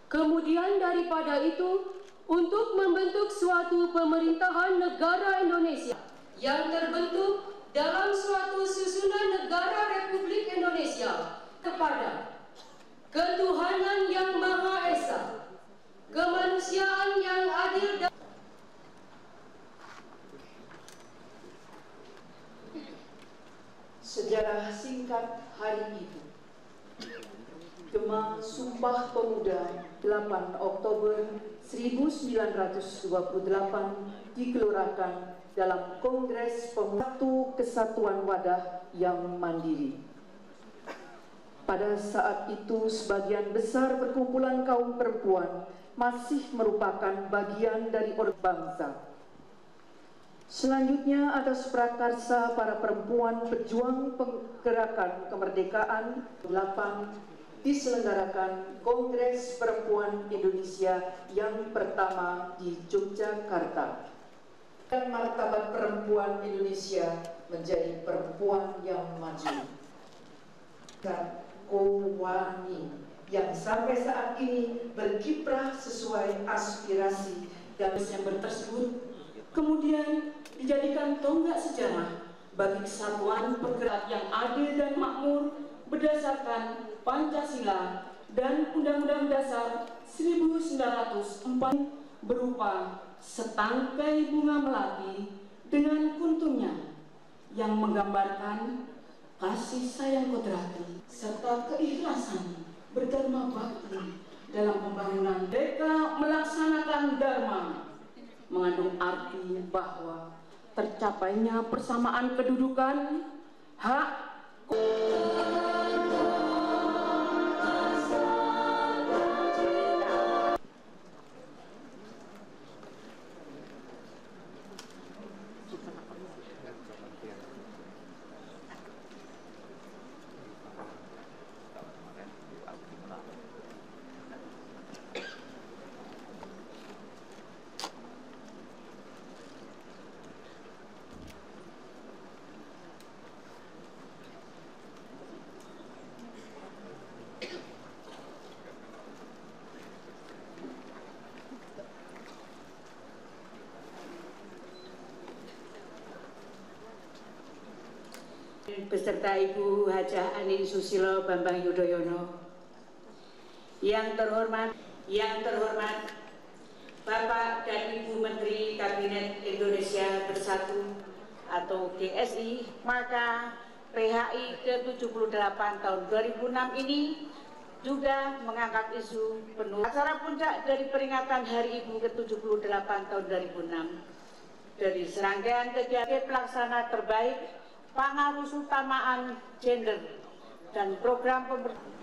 Kemudian daripada itu, untuk membentuk suatu pemerintahan negara Indonesia yang terbentuk dalam suatu susunan negara Republik Indonesia kepada ketuhanan yang Maha Esa, kemanusiaan yang adil dan sejarah singkat hari itu. Gema Sumpah Pemuda 8 Oktober 1928 digelorkan dalam Kongres Pemuda Kesatuan Wadah yang Mandiri. Pada saat itu sebagian besar perkumpulan kaum perempuan masih merupakan bagian dari organ bangsa. Selanjutnya atas prakarsa para perempuan pejuang penggerakan kemerdekaan 8 diselenggarakan Kongres Perempuan Indonesia yang pertama di Yogyakarta. Dan martabat perempuan Indonesia menjadi perempuan yang maju. Dan Kowani yang sampai saat ini berkiprah sesuai aspirasi dan Desember tersebut kemudian dijadikan tonggak sejarah bagi kesatuan penggerak yang adil dan makmur berdasarkan Pancasila dan Undang-Undang Dasar 1945 berupa setangkai bunga melati dengan kuntumnya yang menggambarkan kasih sayang kodrati serta keikhlasan berdharma bakti dalam pembangunan. Mereka melaksanakan dharma mengandung arti bahwa tercapainya persamaan kedudukan, hak, beserta Ibu Hajah Anin Susilo Bambang Yudhoyono. Yang terhormat Bapak dan Ibu Menteri Kabinet Indonesia Bersatu atau GSI, maka PHI ke-78 tahun 2006 ini juga mengangkat isu penuh acara puncak dari peringatan Hari Ibu ke-78 tahun 2006 dari serangkaian kegiatan pelaksana terbaik pengaruh utamaan gender dan program pemerintah.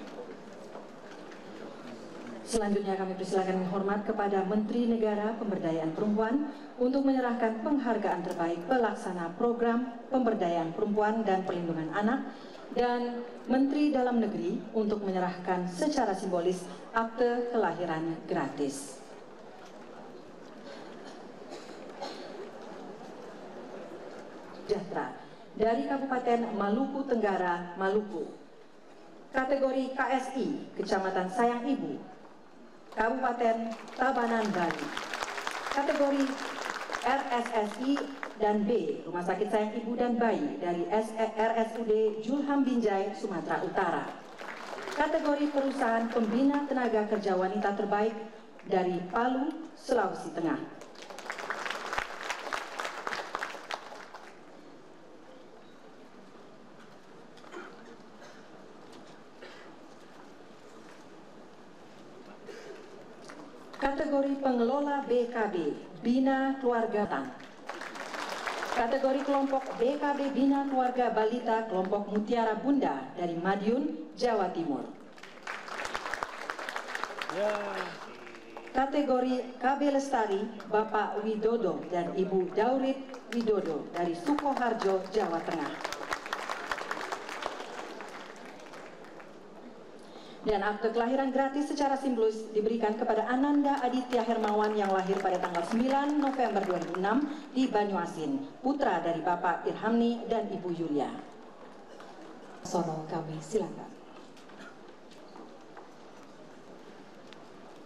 Selanjutnya kami persilakan menghormat kepada Menteri Negara Pemberdayaan Perempuan untuk menyerahkan penghargaan terbaik pelaksana program pemberdayaan perempuan dan perlindungan anak, dan Menteri Dalam Negeri untuk menyerahkan secara simbolis akte kelahiran gratis. Sejahtera dari Kabupaten Maluku Tenggara, Maluku. Kategori KSI, Kecamatan Sayang Ibu, Kabupaten Tabanan, Bali. Kategori RSSI dan B, Rumah Sakit Sayang Ibu dan Bayi dari RSUD Julham Binjai, Sumatera Utara. Kategori Perusahaan Pembina Tenaga Kerja Wanita Terbaik dari Palu, Sulawesi Tengah. Kategori Pengelola BKB Bina Keluarga Tan. Kategori Kelompok BKB Bina Keluarga Balita Kelompok Mutiara Bunda dari Madiun, Jawa Timur. Kategori KB Lestari Bapak Widodo dan Ibu Daurit Widodo dari Sukoharjo, Jawa Tengah. Dan akte kelahiran gratis secara simbolis diberikan kepada Ananda Aditya Hermawan yang lahir pada tanggal 9 November 2006 di Banyuasin, putra dari Bapak Irhamni dan Ibu Yulia. Sono kami silakan.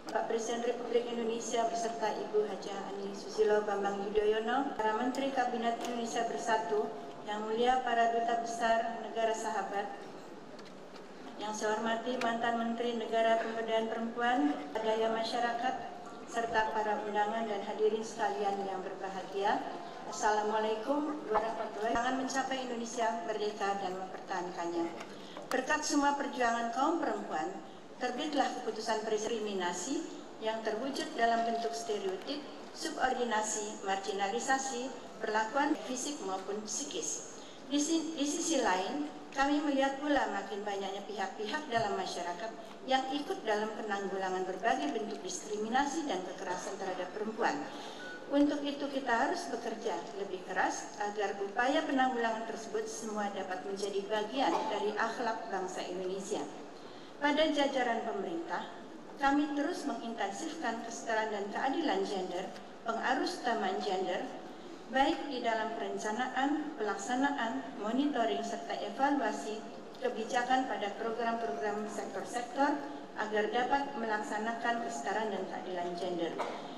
Pak Presiden Republik Indonesia beserta Ibu Hajah Ani Susilo Bambang Yudhoyono, para Menteri Kabinet Indonesia Bersatu, yang mulia para duta besar negara sahabat, yang saya hormati mantan Menteri Negara Pemberdayaan Perempuan, daya masyarakat, serta para undangan dan hadirin sekalian yang berbahagia. Assalamualaikum warahmatullahi wabarakatuh. Jangan mencapai Indonesia merdeka dan mempertahankannya. Berkat semua perjuangan kaum perempuan, terbitlah keputusan diskriminasi yang terwujud dalam bentuk stereotip, subordinasi, marginalisasi, perlakuan fisik maupun psikis. Di sisi lain, kami melihat pula makin banyaknya pihak-pihak dalam masyarakat yang ikut dalam penanggulangan berbagai bentuk diskriminasi dan kekerasan terhadap perempuan. Untuk itu kita harus bekerja lebih keras agar upaya penanggulangan tersebut semua dapat menjadi bagian dari akhlak bangsa Indonesia. Pada jajaran pemerintah, kami terus mengintensifkan kesetaraan dan keadilan gender, pengarus utamaan gender, baik di dalam perencanaan, pelaksanaan, monitoring, serta evaluasi kebijakan pada program-program sektor-sektor agar dapat melaksanakan kesetaraan dan keadilan gender.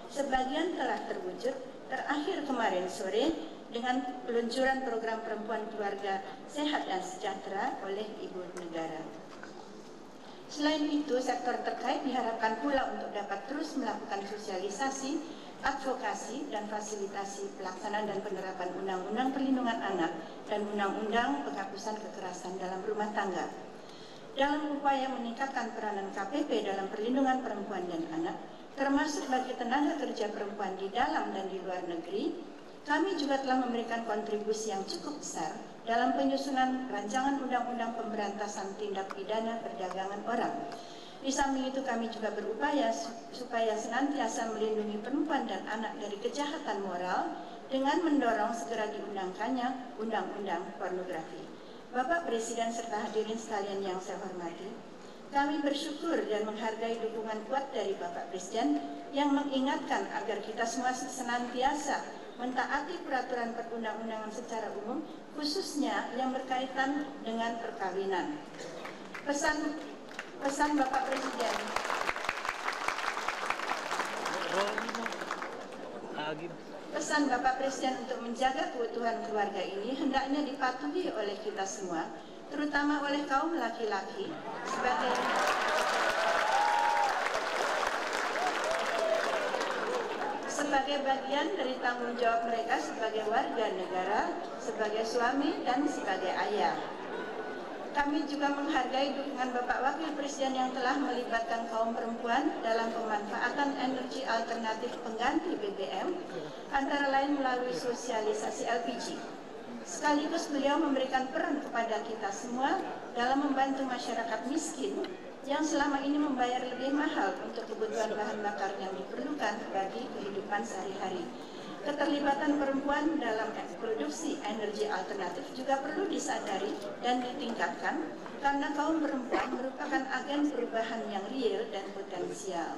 Sebagian telah terwujud terakhir kemarin sore dengan peluncuran program Perempuan Keluarga Sehat dan Sejahtera oleh Ibu Negara. Selain itu, sektor terkait diharapkan pula untuk dapat terus melakukan sosialisasi, advokasi, dan fasilitasi pelaksanaan dan penerapan Undang-Undang Perlindungan Anak dan Undang-Undang Penghapusan Kekerasan dalam Rumah Tangga. Dalam upaya meningkatkan peranan KPP dalam perlindungan perempuan dan anak, termasuk bagi tenaga kerja perempuan di dalam dan di luar negeri, kami juga telah memberikan kontribusi yang cukup besar dalam penyusunan rancangan undang-undang pemberantasan tindak pidana perdagangan orang. Di samping itu kami juga berupaya supaya senantiasa melindungi perempuan dan anak dari kejahatan moral dengan mendorong segera diundangkannya undang-undang pornografi. Bapak Presiden serta hadirin sekalian yang saya hormati, kami bersyukur dan menghargai dukungan kuat dari Bapak Presiden yang mengingatkan agar kita semua senantiasa mentaati peraturan perundang-undangan secara umum, khususnya yang berkaitan dengan perkawinan. Pesan Bapak Presiden. Pesan Bapak Presiden untuk menjaga keutuhan keluarga ini hendaknya dipatuhi oleh kita semua, terutama oleh kaum laki-laki sebagai bagian dari tanggung jawab mereka sebagai warga negara, sebagai suami dan sebagai ayah. Kami juga menghargai dukungan Bapak Wakil Presiden yang telah melibatkan kaum perempuan dalam pemanfaatan energi alternatif pengganti BBM, antara lain melalui sosialisasi LPG. Sekaligus beliau memberikan peran kepada kita semua dalam membantu masyarakat miskin yang selama ini membayar lebih mahal untuk kebutuhan bahan bakar yang diperlukan bagi kehidupan sehari-hari. Keterlibatan perempuan dalam produksi energi alternatif juga perlu disadari dan ditingkatkan karena kaum perempuan merupakan agen perubahan yang real dan potensial.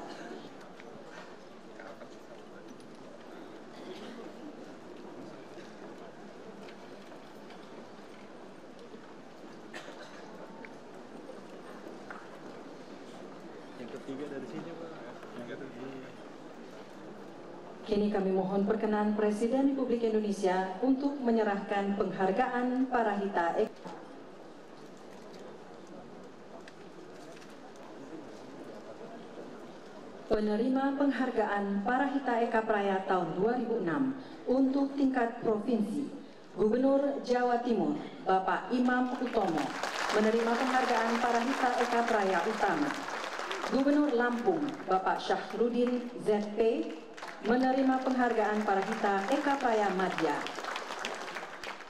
Yang ketiga dari sini, Pak. Yang ketiga. Kini kami mohon perkenan Presiden Republik Indonesia untuk menyerahkan penghargaan Parahita Penerima penghargaan Parahita Eka Praya tahun 2006 untuk tingkat provinsi, Gubernur Jawa Timur Bapak Imam Utomo menerima penghargaan Parahita Eka Praya Utama. Gubernur Lampung Bapak Syahruddin ZP menerima penghargaan Parahita Eka Praya Madya.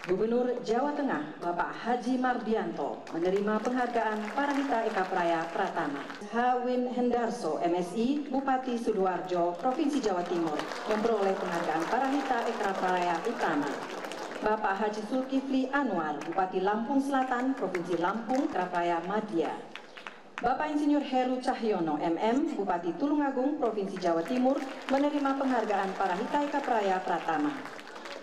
Gubernur Jawa Tengah Bapak Haji Mardianto menerima penghargaan Parahita Eka Praya Pratama. Hawin Hendarso MSI Bupati Sidoarjo Provinsi Jawa Timur memperoleh penghargaan Parahita Eka Praya Utama. Bapak Haji Zulkifli Anwar Bupati Lampung Selatan Provinsi Lampung Eka Praya Madya. Bapak Insinyur Heru Cahyono MM, Bupati Tulungagung, Provinsi Jawa Timur, menerima penghargaan Parahita Eka Praya Pratama.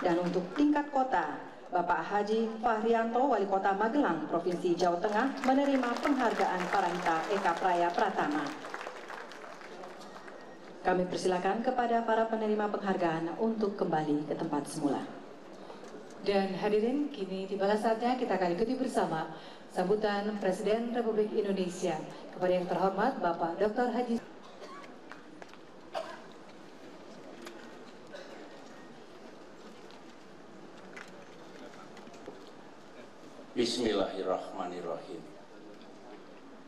Dan untuk tingkat kota, Bapak Haji Fahrianto, Wali Kota Magelang, Provinsi Jawa Tengah, menerima penghargaan Parahita Eka Praya Pratama. Kami persilakan kepada para penerima penghargaan untuk kembali ke tempat semula. Dan hadirin, kini tibalah saatnya kita akan ikuti bersama sambutan Presiden Republik Indonesia kepada yang terhormat Bapak Dr. Haji. Bismillahirrahmanirrahim.